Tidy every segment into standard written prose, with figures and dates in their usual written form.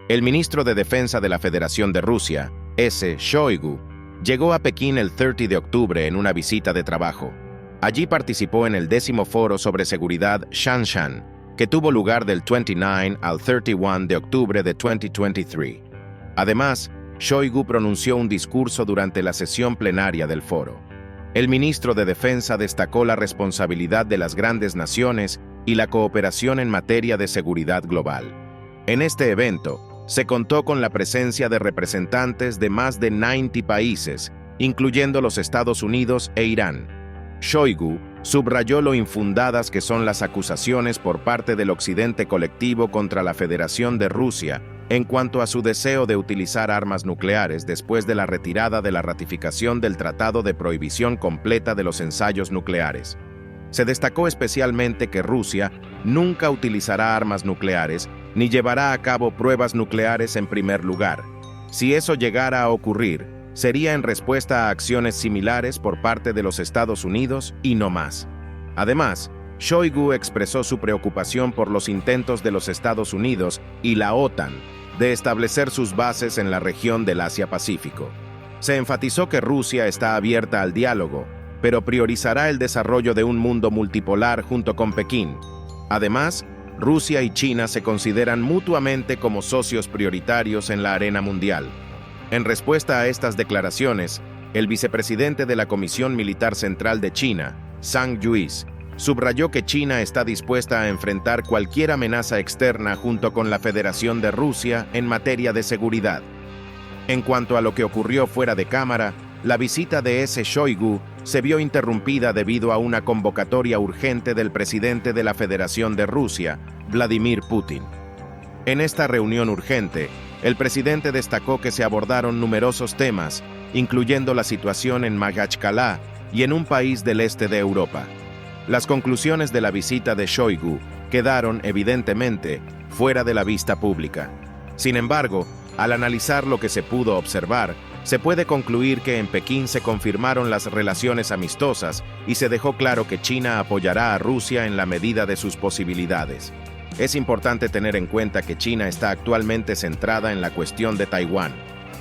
El ministro de Defensa de la Federación de Rusia, S. Shoigu, llegó a Pekín el 30 de octubre en una visita de trabajo. Allí participó en el 10º Foro sobre Seguridad Shanshan, que tuvo lugar del 29 al 31 de octubre de 2023. Además, Shoigu pronunció un discurso durante la sesión plenaria del foro. El ministro de Defensa destacó la responsabilidad de las grandes naciones y la cooperación en materia de seguridad global. En este evento, se contó con la presencia de representantes de más de 90 países, incluyendo los Estados Unidos e Irán. Shoigu subrayó lo infundadas que son las acusaciones por parte del Occidente colectivo contra la Federación de Rusia en cuanto a su deseo de utilizar armas nucleares después de la retirada de la ratificación del Tratado de Prohibición Completa de los Ensayos Nucleares. Se destacó especialmente que Rusia nunca utilizará armas nucleares ni llevará a cabo pruebas nucleares en primer lugar. Si eso llegara a ocurrir, sería en respuesta a acciones similares por parte de los Estados Unidos y no más. Además, Shoigu expresó su preocupación por los intentos de los Estados Unidos y la OTAN de establecer sus bases en la región del Asia-Pacífico. Se enfatizó que Rusia está abierta al diálogo, pero priorizará el desarrollo de un mundo multipolar junto con Pekín. Además, Rusia y China se consideran mutuamente como socios prioritarios en la arena mundial. En respuesta a estas declaraciones, el vicepresidente de la Comisión Militar Central de China, Zhang Youyi, subrayó que China está dispuesta a enfrentar cualquier amenaza externa junto con la Federación de Rusia en materia de seguridad. En cuanto a lo que ocurrió fuera de cámara, la visita de S. Shoigu se vio interrumpida debido a una convocatoria urgente del presidente de la Federación de Rusia, Vladimir Putin. En esta reunión urgente, el presidente destacó que se abordaron numerosos temas, incluyendo la situación en Makhachkala y en un país del este de Europa. Las conclusiones de la visita de Shoigu quedaron, evidentemente, fuera de la vista pública. Sin embargo, al analizar lo que se pudo observar, se puede concluir que en Pekín se confirmaron las relaciones amistosas y se dejó claro que China apoyará a Rusia en la medida de sus posibilidades. Es importante tener en cuenta que China está actualmente centrada en la cuestión de Taiwán,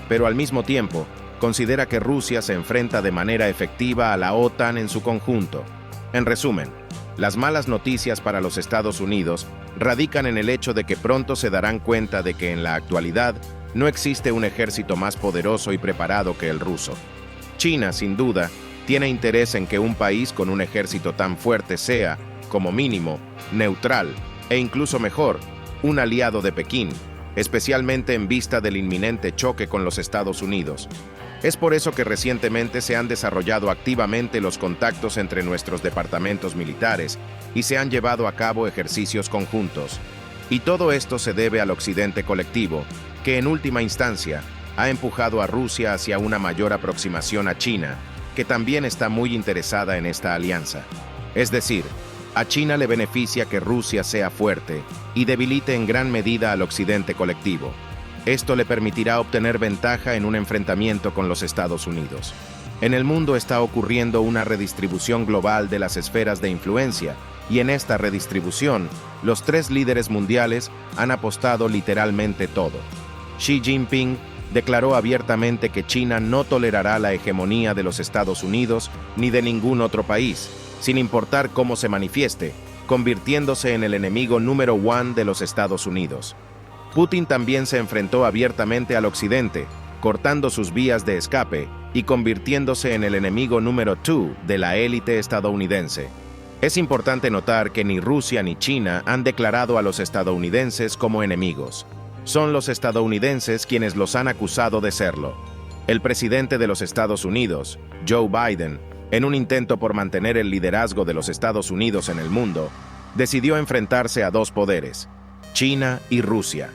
pero al mismo tiempo considera que Rusia se enfrenta de manera efectiva a la OTAN en su conjunto. En resumen, las malas noticias para los Estados Unidos radican en el hecho de que pronto se darán cuenta de que en la actualidad no existe un ejército más poderoso y preparado que el ruso. China, sin duda, tiene interés en que un país con un ejército tan fuerte sea, como mínimo, neutral e incluso mejor, un aliado de Pekín, especialmente en vista del inminente choque con los Estados Unidos. Es por eso que recientemente se han desarrollado activamente los contactos entre nuestros departamentos militares y se han llevado a cabo ejercicios conjuntos. Y todo esto se debe al Occidente colectivo, que en última instancia ha empujado a Rusia hacia una mayor aproximación a China, que también está muy interesada en esta alianza. Es decir, a China le beneficia que Rusia sea fuerte y debilite en gran medida al Occidente colectivo. Esto le permitirá obtener ventaja en un enfrentamiento con los Estados Unidos. En el mundo está ocurriendo una redistribución global de las esferas de influencia, y en esta redistribución, los tres líderes mundiales han apostado literalmente todo. Xi Jinping declaró abiertamente que China no tolerará la hegemonía de los Estados Unidos ni de ningún otro país, sin importar cómo se manifieste, convirtiéndose en el enemigo número 1 de los Estados Unidos. Putin también se enfrentó abiertamente al Occidente, cortando sus vías de escape y convirtiéndose en el enemigo número 2 de la élite estadounidense. Es importante notar que ni Rusia ni China han declarado a los estadounidenses como enemigos. Son los estadounidenses quienes los han acusado de serlo. El presidente de los Estados Unidos, Joe Biden, en un intento por mantener el liderazgo de los Estados Unidos en el mundo, decidió enfrentarse a dos poderes, China y Rusia.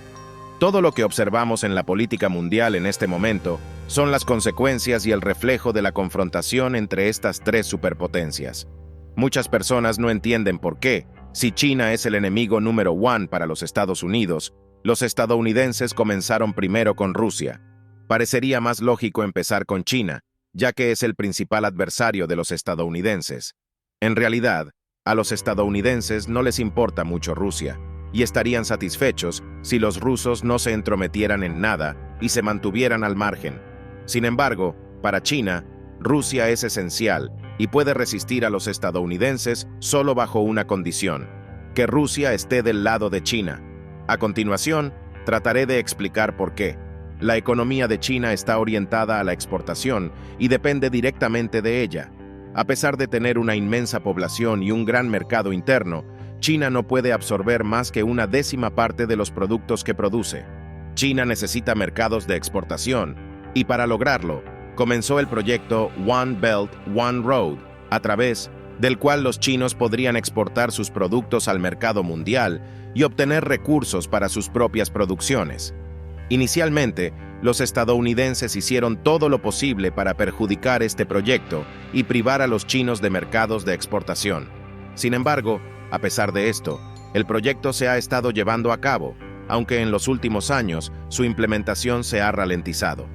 Todo lo que observamos en la política mundial en este momento son las consecuencias y el reflejo de la confrontación entre estas tres superpotencias. Muchas personas no entienden por qué, si China es el enemigo número 1 para los Estados Unidos, los estadounidenses comenzaron primero con Rusia. Parecería más lógico empezar con China, ya que es el principal adversario de los estadounidenses. En realidad, a los estadounidenses no les importa mucho Rusia, y estarían satisfechos si los rusos no se entrometieran en nada y se mantuvieran al margen. Sin embargo, para China, Rusia es esencial y puede resistir a los estadounidenses solo bajo una condición: que Rusia esté del lado de China. A continuación, trataré de explicar por qué. La economía de China está orientada a la exportación y depende directamente de ella. A pesar de tener una inmensa población y un gran mercado interno, China no puede absorber más que una décima parte de los productos que produce. China necesita mercados de exportación, y para lograrlo, comenzó el proyecto One Belt, One Road, a través del cual los chinos podrían exportar sus productos al mercado mundial y obtener recursos para sus propias producciones. Inicialmente, los estadounidenses hicieron todo lo posible para perjudicar este proyecto y privar a los chinos de mercados de exportación. Sin embargo, a pesar de esto, el proyecto se ha estado llevando a cabo, aunque en los últimos años su implementación se ha ralentizado.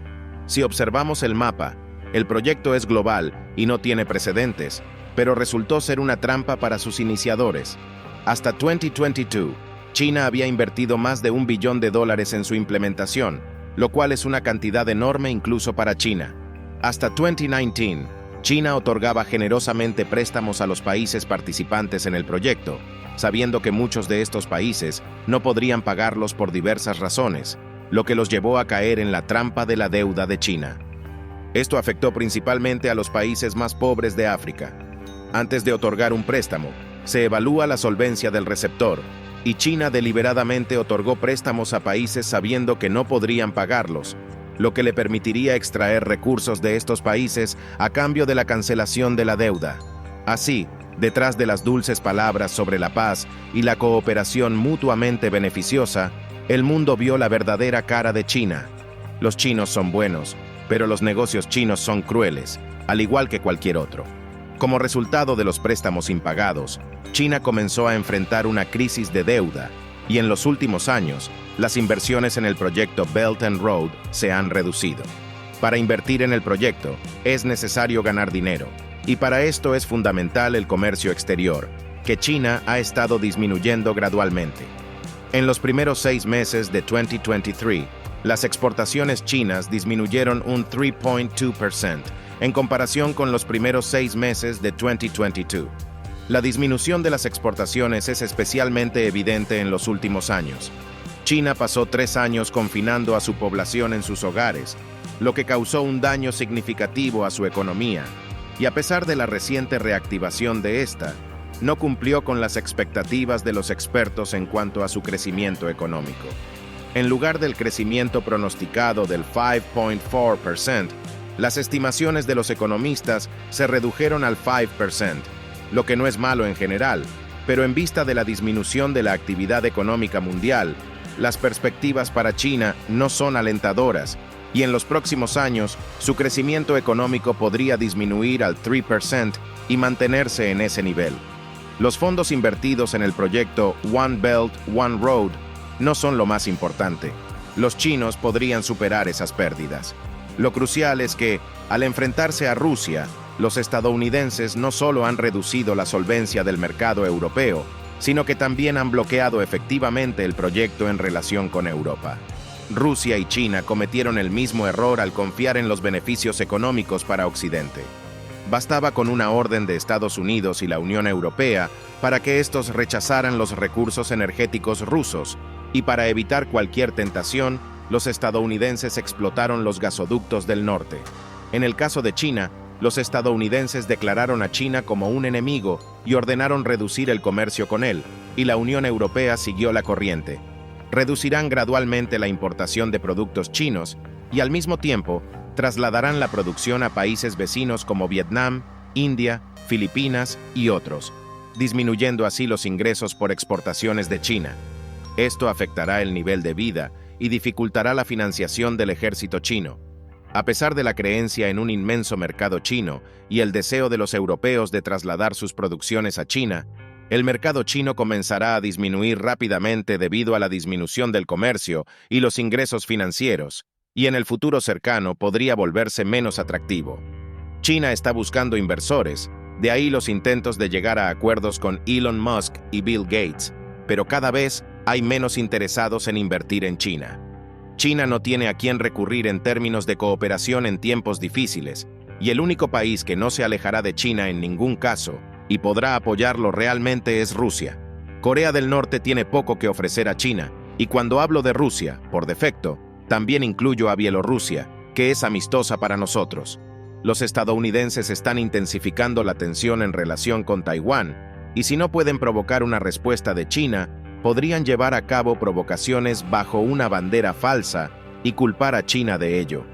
Si observamos el mapa, el proyecto es global y no tiene precedentes, pero resultó ser una trampa para sus iniciadores. Hasta 2022, China había invertido más de $1 billón en su implementación, lo cual es una cantidad enorme incluso para China. Hasta 2019, China otorgaba generosamente préstamos a los países participantes en el proyecto, sabiendo que muchos de estos países no podrían pagarlos por diversas razones, lo que los llevó a caer en la trampa de la deuda de China. Esto afectó principalmente a los países más pobres de África. Antes de otorgar un préstamo, se evalúa la solvencia del receptor, y China deliberadamente otorgó préstamos a países sabiendo que no podrían pagarlos, lo que le permitiría extraer recursos de estos países a cambio de la cancelación de la deuda. Así, detrás de las dulces palabras sobre la paz y la cooperación mutuamente beneficiosa, el mundo vio la verdadera cara de China. Los chinos son buenos, pero los negocios chinos son crueles, al igual que cualquier otro. Como resultado de los préstamos impagados, China comenzó a enfrentar una crisis de deuda, y en los últimos años, las inversiones en el proyecto Belt and Road se han reducido. Para invertir en el proyecto, es necesario ganar dinero, y para esto es fundamental el comercio exterior, que China ha estado disminuyendo gradualmente. En los primeros 6 meses de 2023, las exportaciones chinas disminuyeron un 3.2%, en comparación con los primeros 6 meses de 2022. La disminución de las exportaciones es especialmente evidente en los últimos años. China pasó 3 años confinando a su población en sus hogares, lo que causó un daño significativo a su economía, y a pesar de la reciente reactivación de esta, no cumplió con las expectativas de los expertos en cuanto a su crecimiento económico. En lugar del crecimiento pronosticado del 5.4%, las estimaciones de los economistas se redujeron al 5%, lo que no es malo en general, pero en vista de la disminución de la actividad económica mundial, las perspectivas para China no son alentadoras, y en los próximos años su crecimiento económico podría disminuir al 3% y mantenerse en ese nivel. Los fondos invertidos en el proyecto One Belt, One Road no son lo más importante. Los chinos podrían superar esas pérdidas. Lo crucial es que, al enfrentarse a Rusia, los estadounidenses no solo han reducido la solvencia del mercado europeo, sino que también han bloqueado efectivamente el proyecto en relación con Europa. Rusia y China cometieron el mismo error al confiar en los beneficios económicos para Occidente. Bastaba con una orden de Estados Unidos y la Unión Europea para que estos rechazaran los recursos energéticos rusos, y para evitar cualquier tentación, los estadounidenses explotaron los gasoductos del norte. En el caso de China, los estadounidenses declararon a China como un enemigo y ordenaron reducir el comercio con él, y la Unión Europea siguió la corriente. Reducirán gradualmente la importación de productos chinos y al mismo tiempo trasladarán la producción a países vecinos como Vietnam, India, Filipinas y otros, disminuyendo así los ingresos por exportaciones de China. Esto afectará el nivel de vida y dificultará la financiación del ejército chino. A pesar de la creencia en un inmenso mercado chino y el deseo de los europeos de trasladar sus producciones a China, el mercado chino comenzará a disminuir rápidamente debido a la disminución del comercio y los ingresos financieros, y en el futuro cercano podría volverse menos atractivo. China está buscando inversores, de ahí los intentos de llegar a acuerdos con Elon Musk y Bill Gates, pero cada vez hay menos interesados en invertir en China. China no tiene a quién recurrir en términos de cooperación en tiempos difíciles, y el único país que no se alejará de China en ningún caso y podrá apoyarlo realmente es Rusia. Corea del Norte tiene poco que ofrecer a China, y cuando hablo de Rusia, por defecto, también incluyo a Bielorrusia, que es amistosa para nosotros. Los estadounidenses están intensificando la tensión en relación con Taiwán, y si no pueden provocar una respuesta de China, podrían llevar a cabo provocaciones bajo una bandera falsa y culpar a China de ello.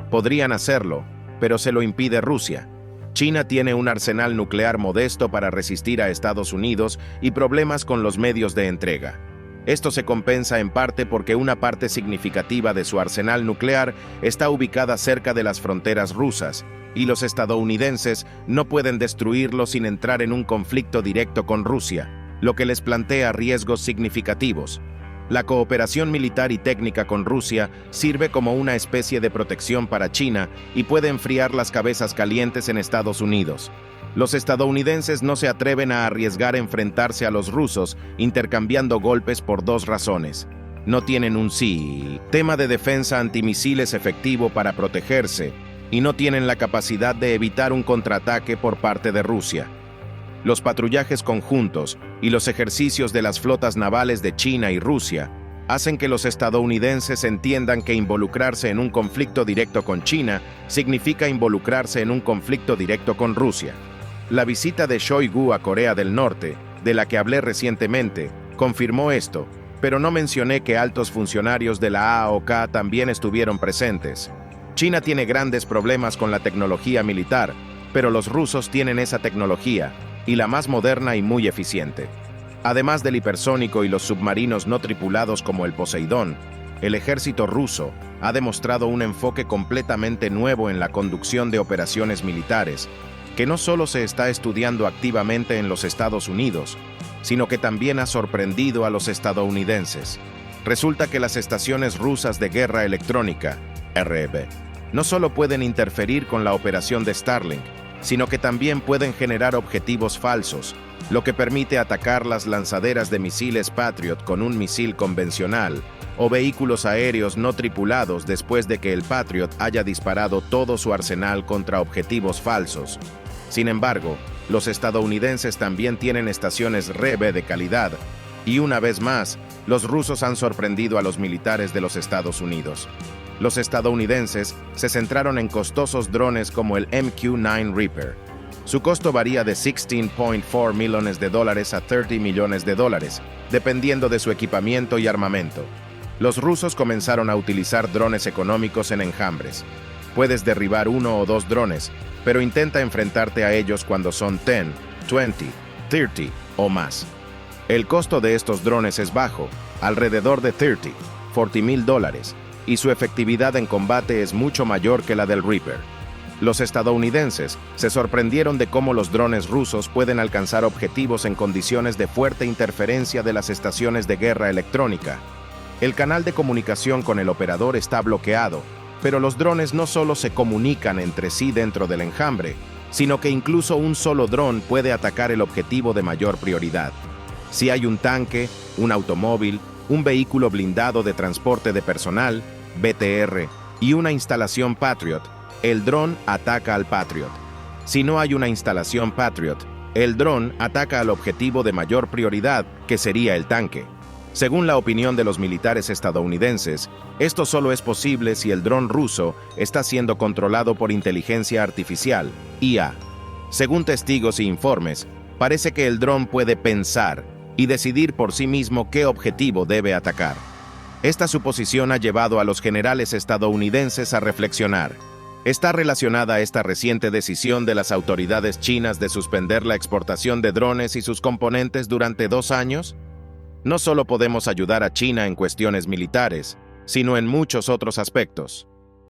Podrían hacerlo, pero se lo impide Rusia. China tiene un arsenal nuclear modesto para resistir a Estados Unidos y problemas con los medios de entrega. Esto se compensa en parte porque una parte significativa de su arsenal nuclear está ubicada cerca de las fronteras rusas, y los estadounidenses no pueden destruirlo sin entrar en un conflicto directo con Rusia, lo que les plantea riesgos significativos. La cooperación militar y técnica con Rusia sirve como una especie de protección para China y puede enfriar las cabezas calientes en Estados Unidos. Los estadounidenses no se atreven a arriesgar enfrentarse a los rusos intercambiando golpes por dos razones. No tienen un sistema de defensa antimisiles efectivo para protegerse y no tienen la capacidad de evitar un contraataque por parte de Rusia. Los patrullajes conjuntos y los ejercicios de las flotas navales de China y Rusia hacen que los estadounidenses entiendan que involucrarse en un conflicto directo con China significa involucrarse en un conflicto directo con Rusia. La visita de Shoigu a Corea del Norte, de la que hablé recientemente, confirmó esto, pero no mencioné que altos funcionarios de la AOK también estuvieron presentes. China tiene grandes problemas con la tecnología militar, pero los rusos tienen esa tecnología, y la más moderna y muy eficiente. Además del hipersónico y los submarinos no tripulados como el Poseidón, el ejército ruso ha demostrado un enfoque completamente nuevo en la conducción de operaciones militares, que no solo se está estudiando activamente en los Estados Unidos, sino que también ha sorprendido a los estadounidenses. Resulta que las estaciones rusas de guerra electrónica, RB, no solo pueden interferir con la operación de Starlink, sino que también pueden generar objetivos falsos, lo que permite atacar las lanzaderas de misiles Patriot con un misil convencional o vehículos aéreos no tripulados después de que el Patriot haya disparado todo su arsenal contra objetivos falsos. Sin embargo, los estadounidenses también tienen estaciones RB de calidad, y una vez más, los rusos han sorprendido a los militares de los Estados Unidos. Los estadounidenses se centraron en costosos drones como el MQ-9 Reaper. Su costo varía de $16.4 millones a $30 millones, dependiendo de su equipamiento y armamento. Los rusos comenzaron a utilizar drones económicos en enjambres. Puedes derribar uno o dos drones, pero intenta enfrentarte a ellos cuando son 10, 20, 30 o más. El costo de estos drones es bajo, alrededor de $40,000, y su efectividad en combate es mucho mayor que la del Reaper. Los estadounidenses se sorprendieron de cómo los drones rusos pueden alcanzar objetivos en condiciones de fuerte interferencia de las estaciones de guerra electrónica. El canal de comunicación con el operador está bloqueado, pero los drones no solo se comunican entre sí dentro del enjambre, sino que incluso un solo dron puede atacar el objetivo de mayor prioridad. Si hay un tanque, un automóvil, un vehículo blindado de transporte de personal, BTR, y una instalación Patriot, el dron ataca al Patriot. Si no hay una instalación Patriot, el dron ataca al objetivo de mayor prioridad, que sería el tanque. Según la opinión de los militares estadounidenses, esto solo es posible si el dron ruso está siendo controlado por inteligencia artificial, IA. Según testigos e informes, parece que el dron puede pensar y decidir por sí mismo qué objetivo debe atacar. Esta suposición ha llevado a los generales estadounidenses a reflexionar. ¿Está relacionada esta reciente decisión de las autoridades chinas de suspender la exportación de drones y sus componentes durante 2 años? No solo podemos ayudar a China en cuestiones militares, sino en muchos otros aspectos.